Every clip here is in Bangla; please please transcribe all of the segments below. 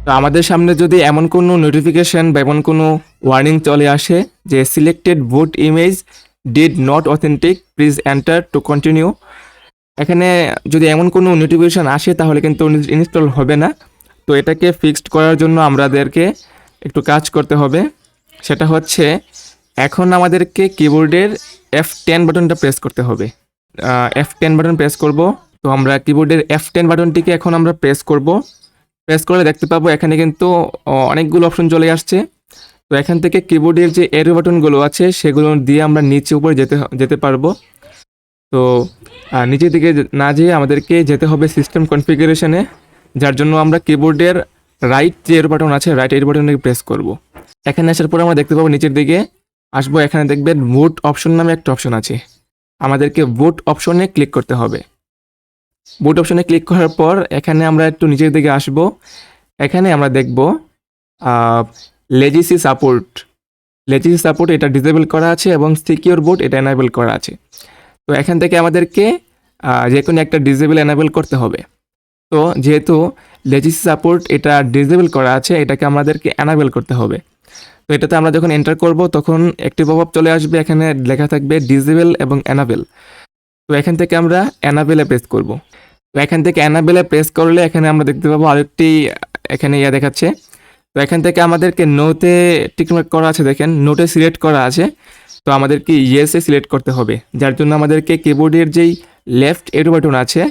তো আমাদের সামনে যদি এমন কোনো নোটিফিকেশন বা এমন কোনো ওয়ার্নিং চলে আসে যে selected boot image did not authentic, please enter to continue, এখানে যদি এমন কোনো নোটিফিকেশন আসে তাহলে কিন্তু ইনস্টল হবে না। তো এটাকে ফিক্সড করার জন্য আমাদেরকে একটু কাজ করতে হবে। সেটা হচ্ছে এখন আমাদেরকে কিবোর্ডের F10 বাটনটা প্রেস করতে হবে। F10 বাটন প্রেস করব। তো আমরা কিবোর্ডের F10 বাটনটিকে এখন আমরা প্রেস করব। প্রেস করে দেখতে পাবো এখানে কিন্তু অনেকগুলো অপশন চলে আসছে। তো এখান থেকে কিবোর্ডের যে এরো বাটনগুলো আছে সেগুলো দিয়ে আমরা নিচে উপরে যেতে পারবো। তো নিচের দিকে না যেয়ে আমাদেরকে যেতে হবে সিস্টেম কনফিগারেশনে, যার জন্য আমরা কিবোর্ডের রাইট যে এরো বাটন আছে রাইট এরো বাটনে প্রেস করব। এখানে আসার পর আমরা দেখতে পাবো নিচের দিকে আসবো, এখানে দেখবেন বুট অপশন নামে একটা অপশন আছে। আমাদেরকে বুট অপশনে ক্লিক করতে হবে। বুট অপশনে ক্লিক করার পর এখানে আমরা একটু নিচের দিকে আসব। এখানে আমরা দেখব লেজিসি সাপোর্ট এটা ডিসেবল করা আছে এবং সিকিউর বুট এটা এনাবেল করা আছে। তো এখান থেকে আমাদেরকে যে কোনো একটা ডিসেবল এনাবেল করতে হবে। তো যেহেতু লেজিসি সাপোর্ট এটা ডিসেবল করা আছে, এটাকে আমাদেরকে এনাবেল করতে হবে। তো এটাতে আমরা যখন এন্টার করব তখন একটি পপআপ চলে আসবে, এখানে লেখা থাকবে ডিসেবল এবং এনাবেল। তো এখান থেকে আমরা এনাবেলে প্রেস করব। তো এখান থেকে এনাবেলে প্রেস করলে এখানে আমরা দেখতে পাবো আরেকটি এখানে দেখাচ্ছে। তো এখান থেকে আমাদেরকে নোতে টিকমার্ক করা আছে, দেখেন নোটে সিলেক্ট করা আছে। তো আমাদেরকে ইয়েসে সিলেক্ট করতে হবে, যার জন্য আমাদেরকে কিবোর্ডের যেই লেফট এরো বাটন আছে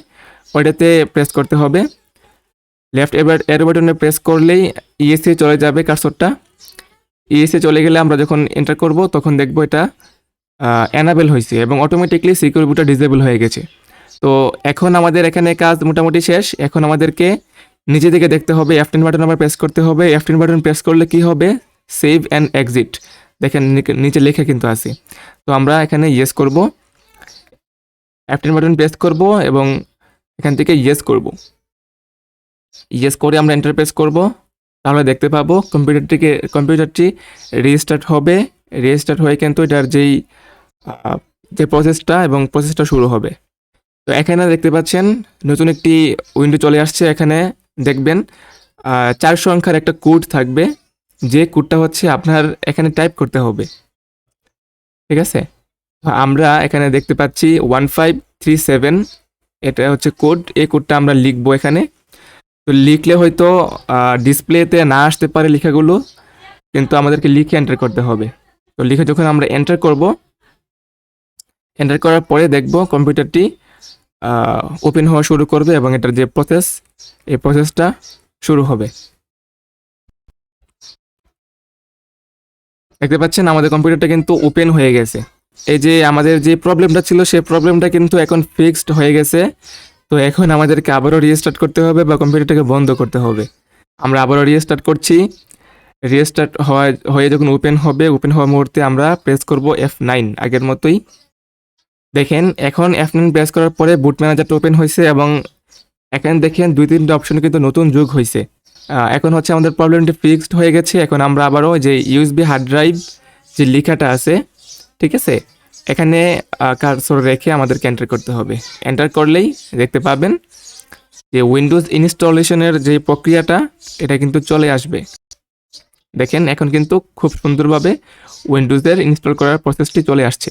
ওইটাতে প্রেস করতে হবে। লেফট এরো বাটনে প্রেস করলেই ইয়েসে চলে যাবে কার্সরটা। ইয়েসে চলে গেলে আমরা যখন এন্টার করব তখন দেখব এটা এনাবেল হয়েছে এবং অটোমেটিকলি সিকিউর বুটটা ডিসেবল হয়ে গেছে। তো এখন আমাদের এখানে কাজ মোটামুটি শেষ। এখন আমাদেরকে নিচে দিকে দেখতে হবে, F10 বাটন আবার প্রেস করতে হবে। F10 বাটন প্রেস করলে কি হবে, সেভ অ্যান্ড এক্সিট, দেখেন নিচে লেখা কিন্তু আছে। তো আমরা এখানে ইয়েস করব, F10 বাটন প্রেস করব এবং এখান থেকে ইয়েস করব। ইয়েস করে আমরা এন্টার প্রেস করব। তাহলে দেখতে পাবো কম্পিউটারটি রিস্টার্ট হবে। রিস্টার্ট হয়ে কিন্তু এটার যে প্রসেসটা শুরু হবে। তো এখানে দেখতে পাচ্ছেন নতুন একটি উইন্ডো চলে আসছে। এখানে দেখবেন 4 সংখ্যার একটা কোড থাকবে, যে কোডটা হচ্ছে আপনার এখানে টাইপ করতে হবে। ঠিক আছে, আমরা এখানে দেখতে পাচ্ছি 1537, এটা হচ্ছে কোড। এই কোডটা আমরা লিখবো এখানে। তো লিখলে হয়তো ডিসপ্লেতে না আসতে পারে লেখাগুলো, কিন্তু আমাদেরকে লিখে এন্টার করতে হবে। তো লিখে যখন আমরা এন্টার করব, এন্টার করার পরে দেখব কম্পিউটারটি ওপেন হওয়া শুরু করবে এবং এটার যে এই প্রসেসটা শুরু হবে। দেখতে পাচ্ছেন আমাদের কম্পিউটারটা কিন্তু ওপেন হয়ে গেছে। এই যে আমাদের যে প্রবলেমটা ছিল সেই প্রবলেমটা কিন্তু এখন ফিক্সড হয়ে গেছে। তো এখন আমাদেরকে আবারও রিস্টার্ট করতে হবে বা কম্পিউটারটাকে বন্ধ করতে হবে। আমরা আবারও রিস্টার্ট করছি। রিস্টার্ট হয়ে যখন ওপেন হওয়ার মুহূর্তে আমরা প্রেস করব F9 আগের মতোই। দেখেন এখন F9 প্রেস করার পরে বুট ম্যানেজারটা ওপেন হয়েছে এবং এখানে দেখেন 2-3টা অপশন কিন্তু নতুন যোগ হয়েছে। এখন হচ্ছে আমাদের প্রবলেমটি ফিক্সড হয়ে গেছে। এখন আমরা আবারও যে ইউএসবি হার্ড ড্রাইভ যে লেখাটা আছে, ঠিক আছে, এখানে কার্সর রেখে আমাদেরকে এন্টার করতে হবে। এন্টার করলেই দেখতে পাবেন যে উইন্ডোজ ইনস্টলেশনের যে প্রক্রিয়াটা এটা কিন্তু চলে আসবে। দেখেন এখন কিন্তু খুব সুন্দরভাবে উইন্ডোজের ইনস্টল করার প্রসেসটি চলে আসছে।